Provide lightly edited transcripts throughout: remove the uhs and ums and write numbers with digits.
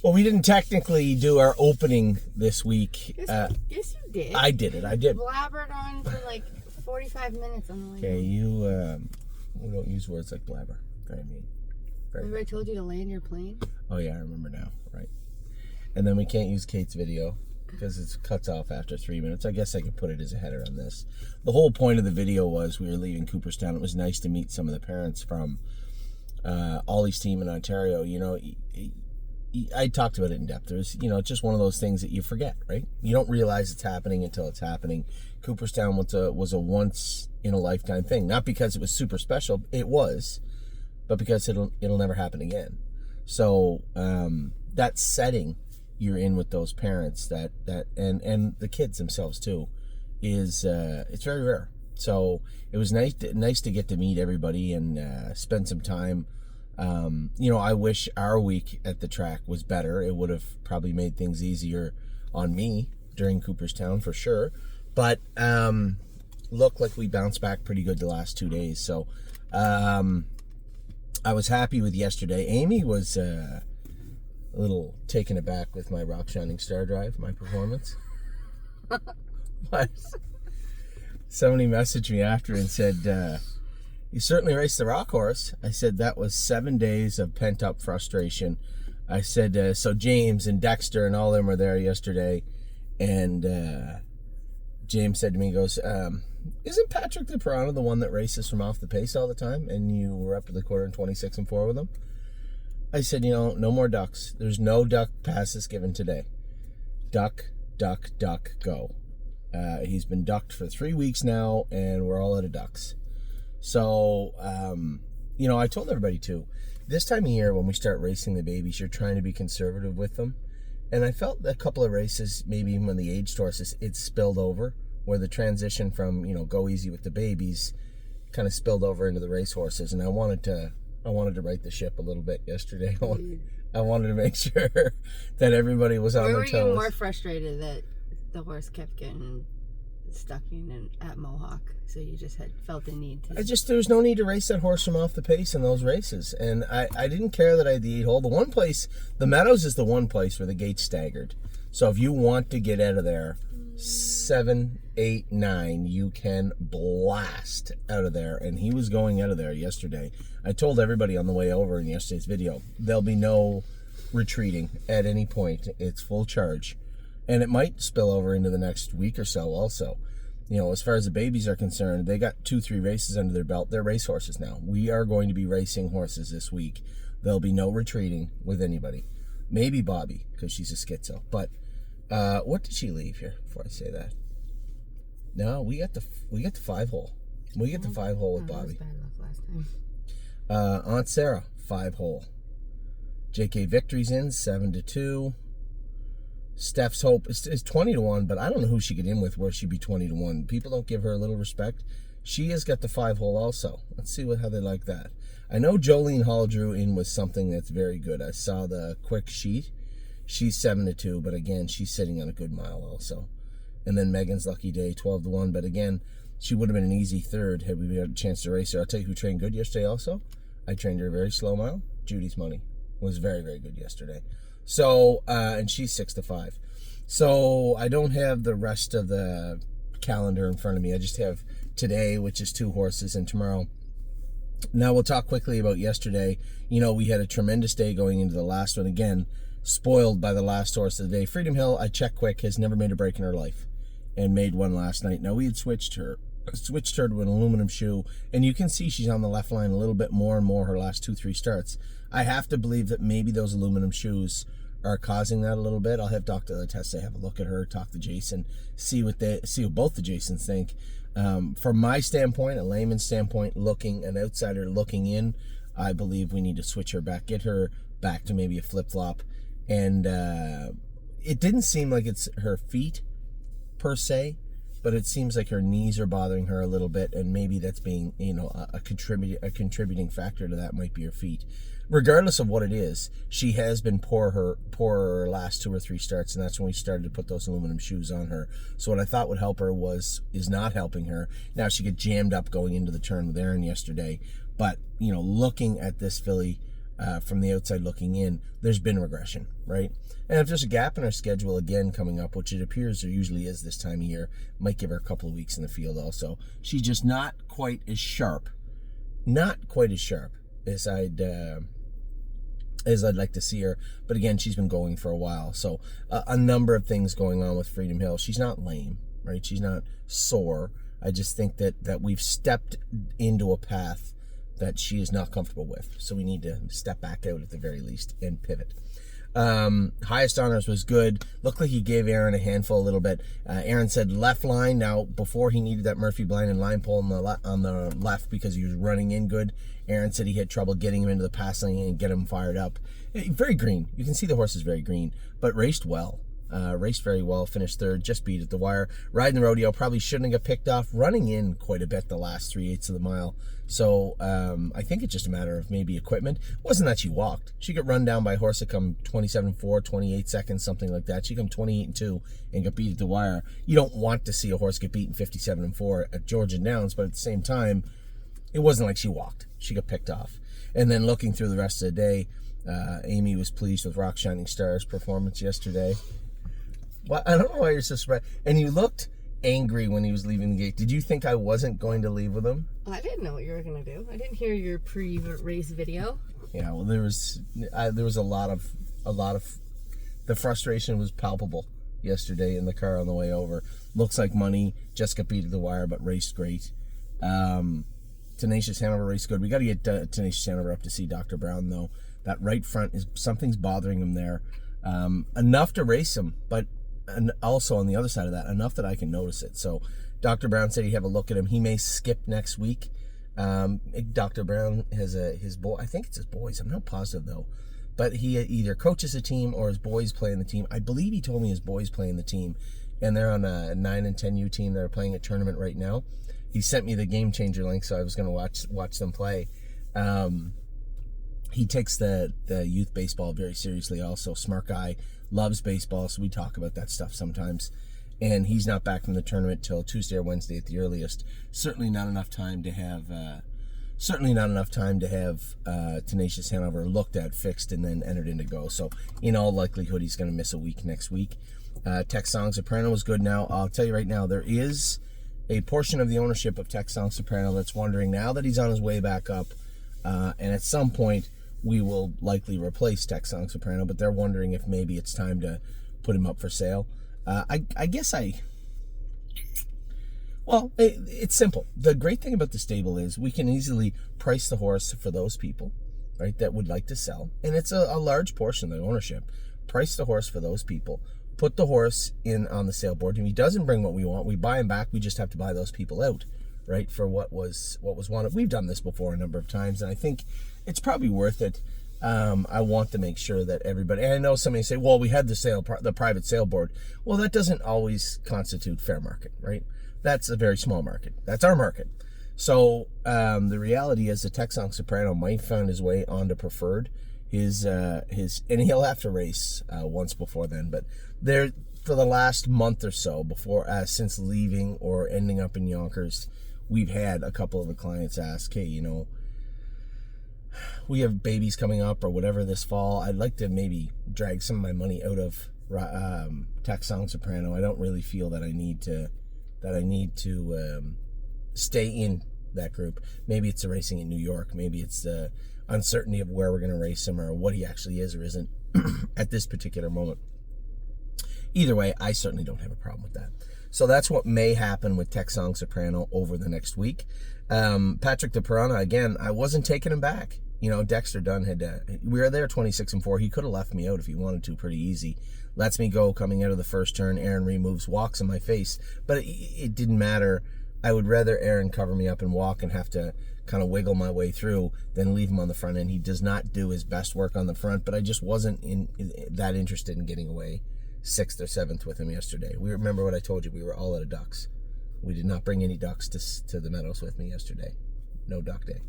Well, we didn't technically do our opening this week. Yes, you did. I did it. I did. Blabbered on for like 45 minutes on the way. Okay, we don't use words like blabber. Very mean. Remember I told you to land your plane? Oh yeah, I remember now. Right. And then we can't use Kate's video because it cuts off after 3 minutes. I guess I could put it as a header on this. The whole point of the video was we were leaving Cooperstown. It was nice to meet some of the parents from Ollie's team in Ontario. You know, I talked about it in depth. There's, you know, it's just one of those things that you forget, right? You don't realize it's happening until it's happening. Cooperstown was a once in a lifetime thing. Not because it was super special, it was, but because it'll never happen again. So that setting you're in with those parents and the kids themselves too is it's very rare. So it was nice to get to meet everybody and spend some time. You know, I wish our week at the track was better. It would have probably made things easier on me during Cooperstown for sure. But looked like we bounced back pretty good the last 2 days. So I was happy with yesterday. Amy was a little taken aback with my Rock Shining Star Drive, my performance. But somebody messaged me after and said, you certainly raced the rock horse. I said that was 7 days of pent-up frustration. I said, so James and Dexter and all of them were there yesterday. And James said to me, he goes, isn't Patrick the Piranha the one that races from off the pace all the time? And you were up to the quarter in 26 and 4 with him? I said, you know, no more ducks. There's no duck passes given today. Duck, duck, duck, go. He's been ducked for 3 weeks now, and we're all out of ducks. So, you know, I told everybody too, this time of year when we start racing the babies, you're trying to be conservative with them. And I felt a couple of races, maybe even when the aged horses, it spilled over, where the transition from, you know, go easy with the babies kind of spilled over into the race horses. And I wanted to right the ship a little bit yesterday. I wanted to make sure that everybody was on their toes. Were you more frustrated that the horse kept getting stuck in at Mohawk, so you just felt the need to... there was no need to race that horse from off the pace in those races, and I didn't care that I had the 8-hole. The one place, the Meadows is the one place where the gate's staggered, so if you want to get out of there 7, 8, 9, you can blast out of there, and he was going out of there yesterday. I told everybody on the way over in yesterday's video, there'll be no retreating at any point. It's full charge. And it might spill over into the next week or so also. You know, as far as the babies are concerned, they got 2-3 races under their belt. They're race horses now. We are going to be racing horses this week. There'll be no retreating with anybody. Maybe Bobby, because she's a schizo. But what did she leave here before I say that? No, we got the 5-hole. We get the 5-hole with Bobby. That was bad luck last time. Aunt Sarah, 5-hole. JK Victory's in, 7-2. Steph's Hope is 20-1, but I don't know who she get in with where she'd be 20-1. People don't give her a little respect. She has got the 5-hole also. Let's see how they like that. I know Jolene Hall drew in with something that's very good. I saw the quick sheet. She's 7-2, but again, she's sitting on a good mile also. And then Megan's Lucky Day, 12-1, but again, she would have been an easy third had we had a chance to race her. I'll tell you who trained good yesterday also. I trained her a very slow mile. Judy's Money was very, very good yesterday. So, and she's 6-5. So I don't have the rest of the calendar in front of me. I just have today, which is 2 horses, and tomorrow. Now we'll talk quickly about yesterday. You know, we had a tremendous day going into the last one. Again, spoiled by the last horse of the day. Freedom Hill, I checked quick, has never made a break in her life, and made one last night. Now we had switched her to an aluminum shoe, and you can see she's on the left line a little bit more and more her last 2-3 starts. I have to believe that maybe those aluminum shoes are causing that a little bit. I'll have Dr. Latessa have a look at her, talk to Jason, see what both the Jasons think. From my standpoint, a layman's standpoint, an outsider looking in, I believe we need to switch her back, get her back to maybe a flip-flop. And it didn't seem like it's her feet per se, but it seems like her knees are bothering her a little bit, and maybe that's being, you know, a contributing factor to that might be her feet. Regardless of what it is, she has been poor her last 2 or 3 starts, and that's when we started to put those aluminum shoes on her. So what I thought would help her is not helping her. Now she got jammed up going into the turn with Aaron yesterday, but you know, looking at this filly, from the outside looking in, there's been regression, right? And if there's a gap in her schedule again coming up, which it appears there usually is this time of year, might give her a couple of weeks in the field also. She's just not quite as sharp as I'd like to see her. But again, she's been going for a while. So a number of things going on with Freedom Hill. She's not lame, right? She's not sore. I just think that we've stepped into a path that she is not comfortable with. So we need to step back out at the very least and pivot. Highest honors was good. Looked like he gave Aaron a handful a little bit. Aaron said left line. Now, before he needed that Murphy blind and line pull on the left because he was running in good. Aaron said he had trouble getting him into the pass lane and get him fired up. Very green. You can see the horse is very green, but raced well. Raced very well, finished third, just beat at the wire. Riding the rodeo, probably shouldn't have got picked off. Running in quite a bit the last 3/8 of the mile. So I think it's just a matter of maybe equipment. It wasn't that she walked. She got run down by a horse that come 27.4, 28 seconds, something like that. She come 28.2 and got beat at the wire. You don't want to see a horse get beaten 57.4 at Georgian Downs, but at the same time, it wasn't like she walked. She got picked off. And then looking through the rest of the day, Amy was pleased with Rock Shining Star's performance yesterday. Well, I don't know why you're so surprised. And you looked angry when he was leaving the gate. Did you think I wasn't going to leave with him? I didn't know what you were going to do. I didn't hear your pre-race video. Yeah, well, there was a lot of the frustration was palpable yesterday in the car on the way over. Looks like money, just got beat at the wire, but raced great. Tenacious Hanover raced good. We got to get Tenacious Hanover up to see Dr. Brown though. That right front something's bothering him there. Enough to race him, but also on the other side of that, enough that I can notice it. So Dr. Brown said he'd have a look at him. He may skip next week. Dr. Brown has his boy. I think it's his boys. I'm not positive though, but he either coaches a team or his boys play in the team. I believe he told me his boys play in the team, and they're on a 9 and 10U team that are playing a tournament right now. He sent me the Game Changer link, so I was going to watch them play. He takes the youth baseball very seriously also. Smart guy, loves baseball, so we talk about that stuff sometimes. And he's not back from the tournament till Tuesday or Wednesday at the earliest. Certainly not enough time to have Tenacious Hanover looked at, fixed, and then entered into go. So in all likelihood, he's going to miss a week next week. Tex Song Soprano is good now. I'll tell you right now, there is a portion of the ownership of Tex Song Soprano that's wondering now that he's on his way back up, and at some point we will likely replace Tex Song Soprano, but they're wondering if maybe it's time to put him up for sale. It's simple. The great thing about the stable is we can easily price the horse for those people, right, that would like to sell. And it's a large portion of the ownership. Price the horse for those people. Put the horse in on the sale board. If he doesn't bring what we want, we buy him back. We just have to buy those people out, right, for what was wanted. We've done this before a number of times, and I think it's probably worth it. I want to make sure that everybody, and I know somebody say, well, we had the private sale board. Well, that doesn't always constitute fair market, right? That's a very small market. That's our market. So the reality is the Tex Song Soprano might find his way onto preferred. And he'll have to race once before then, but there for the last month or so since leaving or ending up in Yonkers, we've had a couple of the clients ask, hey, we have babies coming up or whatever this fall. I'd like to maybe drag some of my money out of Tex Song Soprano. I don't really feel that I need to stay in that group. Maybe it's the racing in New York. Maybe it's the uncertainty of where we're going to race him or what he actually is or isn't at this particular moment. Either way, I certainly don't have a problem with that. So that's what may happen with Tex Song Soprano over the next week. Patrick the Piranha, again, I wasn't taking him back. Dexter Dunn we were there 26-4. He could have left me out if he wanted to pretty easy. Lets me go coming out of the first turn. Aaron removes, walks in my face. But it didn't matter. I would rather Aaron cover me up and walk and have to kind of wiggle my way through than leave him on the front end. He does not do his best work on the front, but I just wasn't that interested in getting away 6th or 7th with him yesterday. We remember what I told you. We were all out of ducks. We did not bring any ducks to the meadows with me yesterday. No duck day.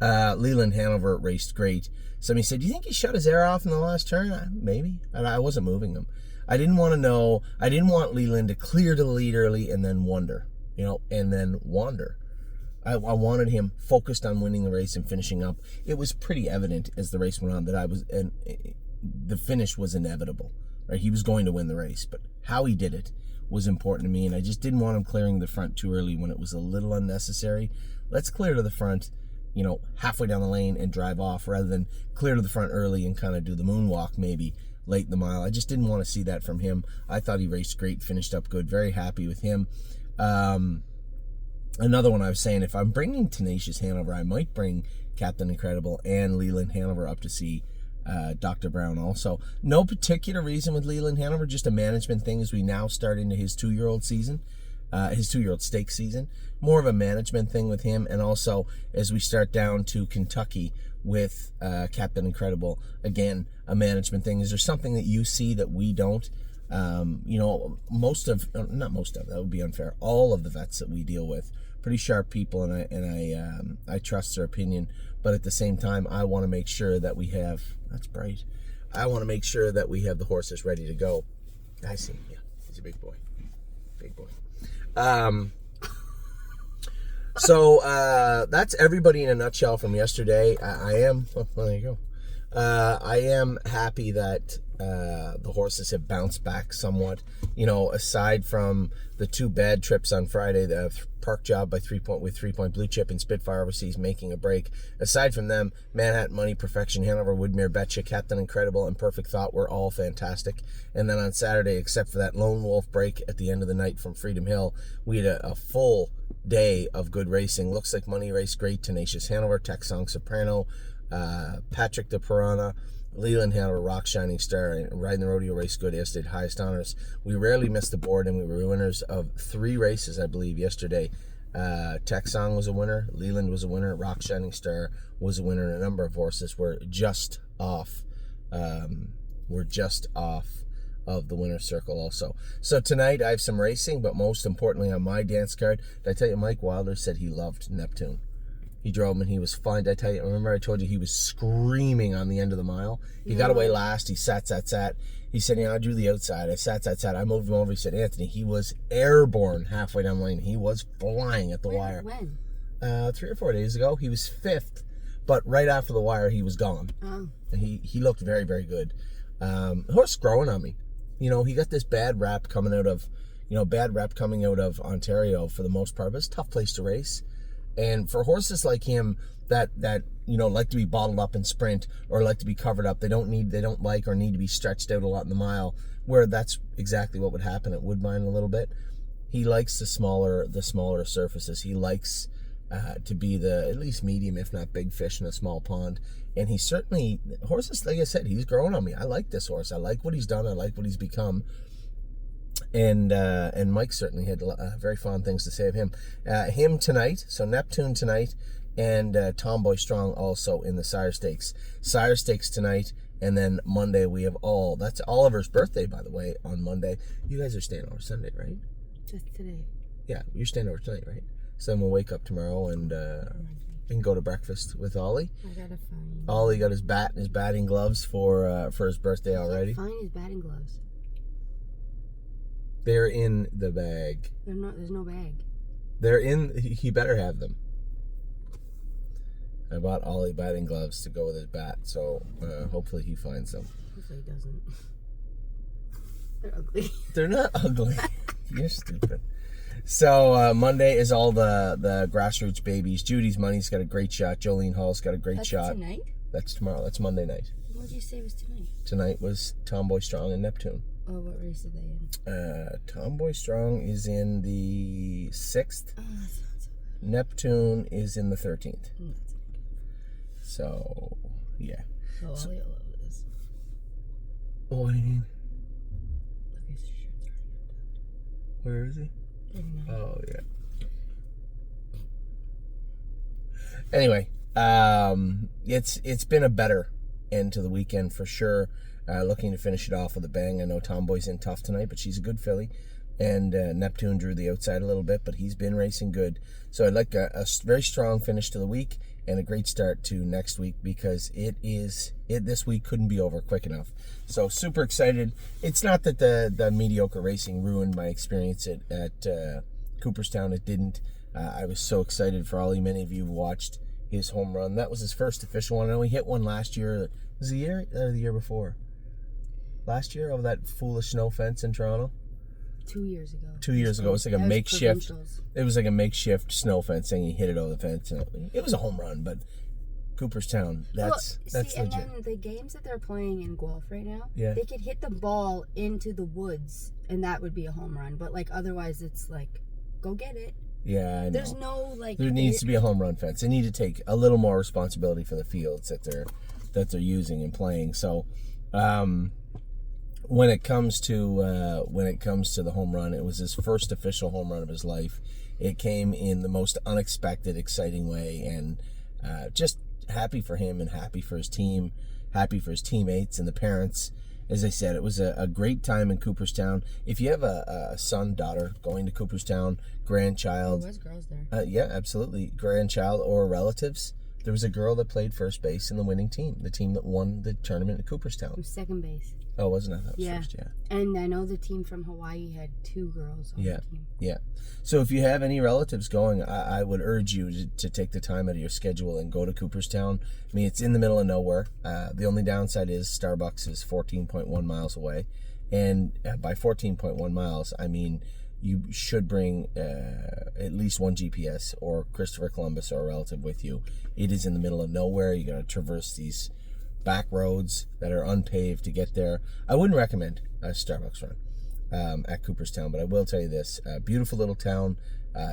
Leland Hanover raced great. Somebody said, do you think he shut his air off in the last turn? Maybe. I wasn't moving him. I didn't want to know. I didn't want Leland to clear to the lead early and then wander. I wanted him focused on winning the race and finishing up. It was pretty evident as the race went on that the finish was inevitable. Right? He was going to win the race, but how he did it was important to me, and I just didn't want him clearing the front too early when it was a little unnecessary. Let's clear to the front, halfway down the lane and drive off, rather than clear to the front early and kind of do the moonwalk maybe late in the mile. I just didn't want to see that from him. I thought he raced great, finished up good, very happy with him. Another one I was saying, if I'm bringing Tenacious Hanover, I might bring Captain Incredible and Leland Hanover up to see Dr. Brown also. No particular reason with Leland Hanover, just a management thing as we now start into his 2-year-old season, his 2-year-old stake season. More of a management thing with him, and also as we start down to Kentucky with Captain Incredible, again, a management thing. Is there something that you see that we don't? Not most of, that would be unfair. All of the vets that we deal with, pretty sharp people, and I trust their opinion. But at the same time, I want to make sure that we have, that's bright. I want to make sure that we have the horses ready to go. I see, yeah, he's a big boy. Big boy. So that's everybody in a nutshell from yesterday. There you go. I am happy that the horses have bounced back somewhat. Aside from the 2 bad trips on Friday, the Park Job with 3 Point Blue Chip and Spitfire Overseas making a break. Aside from them, Manhattan Money, Perfection, Hanover, Woodmere, Betcha, Captain Incredible, and Perfect Thought were all fantastic. And then on Saturday, except for that Lone Wolf break at the end of the night from Freedom Hill, we had a full day of good racing. Looks Like Money raced great. Tenacious Hanover, Texan Soprano, Patrick the Piranha, Leland Hanover, Rock Shining Star, and Riding the Rodeo race good, as did Highest Honors. We rarely missed the board, and we were winners of 3 races, I believe, yesterday. Texan was a winner, Leland was a winner, Rock Shining Star was a winner, and a number of horses were just off. Of the winner's circle also. So tonight I have some racing, but most importantly on my dance card, did I tell you Mike Wilder said he loved Neptune? He drove him and he was fine. Did I tell you? Remember I told you he was screaming on the end of the mile? He got away last. He sat. He said, I drew the outside. I sat. I moved him over. He said, Anthony, he was airborne halfway down the lane. He was flying at the wire. When? 3 or 4 days ago. He was 5th, but right after the wire, he was gone. Oh. And he looked very, very good. The horse growing on me. He got this bad rap coming out of Ontario for the most part, but it's a tough place to race. And for horses like him that like to be bottled up and sprint, or like to be covered up, they don't like or need to be stretched out a lot in the mile, where that's exactly what would happen at Woodbine a little bit. He likes the smaller surfaces. He likes to be at least medium, if not big fish in a small pond. And he certainly, horses, like I said, he's growing on me. I like this horse. I like what he's done. I like what he's become. And Mike certainly had very fond things to say of him. Him tonight, so Neptune tonight, and Tomboy Strong also in the Sire Stakes. Sire Stakes tonight, and then Monday we have that's Oliver's birthday, by the way, on Monday. You guys are staying over Sunday, right? Just today. Yeah, you're staying over tonight, right? So then we'll wake up tomorrow and go to breakfast with Ollie. I gotta find. Ollie got his bat and his batting gloves for his birthday already. Find his batting gloves. They're in the bag. There's no bag. He better have them. I bought Ollie batting gloves to go with his bat, so hopefully he finds them. Hopefully he doesn't. They're ugly. They're not ugly. You're stupid. So Monday is all the grassroots babies. Judy's Money's got a great shot. Jolene Hall's got a great shot. That's tonight? That's tomorrow. That's Monday night. What did you say was tonight? Tonight was Tomboy Strong and Neptune. Oh, what race are they in? Tomboy Strong is in the 6th. Oh, that sounds so good. Neptune is in the 13th. Mm, that's good. So, yeah. Oh, Ollie will love this. What do you mean? Look, his shirt's already untucked. Where is he? 39. Oh, yeah. Anyway, it's been a better end to the weekend for sure. Looking to finish it off with a bang. I know Tomboy's in tough tonight, but she's a good filly. And Neptune drew the outside a little bit, but he's been racing good. So I'd like a very strong finish to the week and a great start to next week, because this week couldn't be over quick enough. So super excited. It's not that the mediocre racing ruined my experience at Cooperstown. It didn't. I was so excited for many of you who watched his home run. That was his first official one. I know he hit one last year. Was it the year or the year before? Last year over that foolish snow fence in Toronto. 2 years ago. 2 years ago, it was like a makeshift. It was like a makeshift snow fence thing. He hit it over the fence. It was a home run, but Cooperstown, that's legit. And then the games that they're playing in Guelph right now, Yeah. they could hit the ball into the woods, and that would be a home run. But like otherwise, it's like, go get it. Yeah, I know. There's no like. There needs to be a home run fence. They need to take a little more responsibility for the fields that they're using and playing. So, when it comes to the home run, it was his first official home run of his life. It came in the most unexpected, exciting way, and just happy for him and happy for his team, happy for his teammates and the parents. As I said, it was a great time in Cooperstown. If you have a son, daughter going to Cooperstown, grandchild. There was girls there. Yeah, absolutely. Grandchild or relatives. There was a girl that played first base in the winning team, the team that won the tournament at Cooperstown. It was second base. Oh, wasn't it? That was Yeah. first, yeah. And I know the team from Hawaii had 2 girls on the team. Yeah. So if you have any relatives going, I would urge you to take the time out of your schedule and go to Cooperstown. I mean, it's in the middle of nowhere. The only downside is Starbucks is 14.1 miles away. And by 14.1 miles, I mean you should bring at least one GPS or Christopher Columbus or a relative with you. It is in the middle of nowhere. You got to traverse these back roads that are unpaved to get there. I wouldn't recommend a Starbucks run at Cooperstown, but I will tell you this: beautiful little town.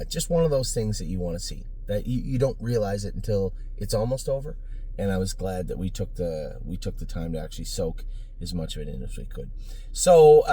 Just one of those things that you want to see. That you don't realize it until it's almost over. And I was glad that we took the time to actually soak as much of it in as we could. So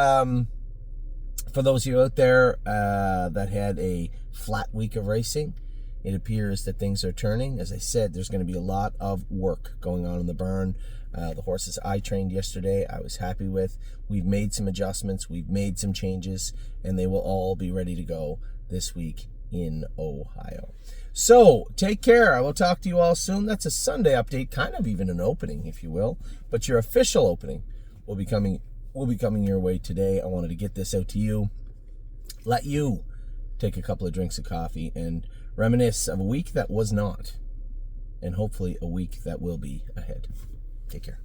for those of you out there that had a flat week of racing, it appears that things are turning. As I said, there's going to be a lot of work going on in the barn. The horses I trained yesterday, I was happy with. We've made some adjustments. We've made some changes, and they will all be ready to go this week in Ohio. So take care. I will talk to you all soon. That's a Sunday update, kind of even an opening, if you will. But your official opening will be coming your way today. I wanted to get this out to you. Let you take a couple of drinks of coffee and reminisce of a week that was not, and hopefully a week that will be ahead. Take care.